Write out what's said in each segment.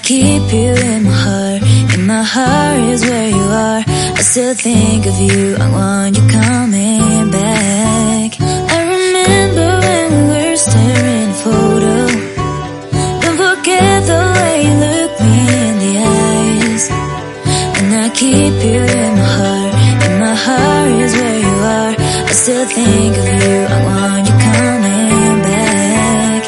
keep you in my heart. In my heart is where you are. I still think of you. I want you coming back. I remember when we were staring at a photo. Don't forget the way you look me in the eyes. And I keep you in my heart. In my heart is where you are. I still think of you. I want you coming back.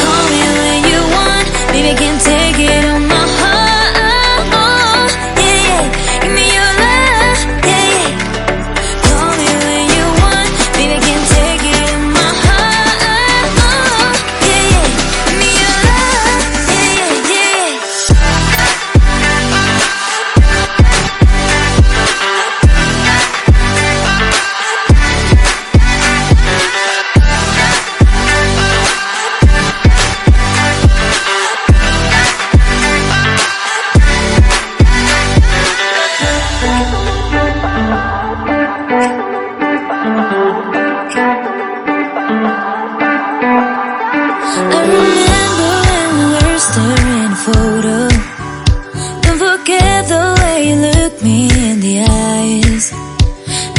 Call me when you want. Baby, I can't take it on my heart. Yeah, yeah. Give me your love. Yeah, yeah. Call me when you want. Baby, I can't take it on my heart. Yeah, yeah. Give me your love. Yeah, yeah, yeah. I remember when we were staring at a photo. Don't forget the way you look me in the eyes.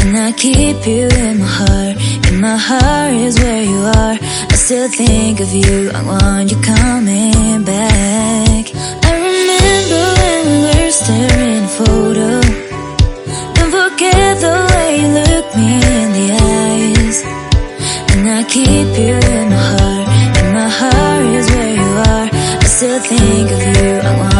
And I keep you in my heart. In my heart is where you are. I still think of you. I want you coming back. I remember when we were staring at a photo. Don't forget the way you look me in the eyes. And I keep you in my heart. In my heart is where you are. I still think of you. I want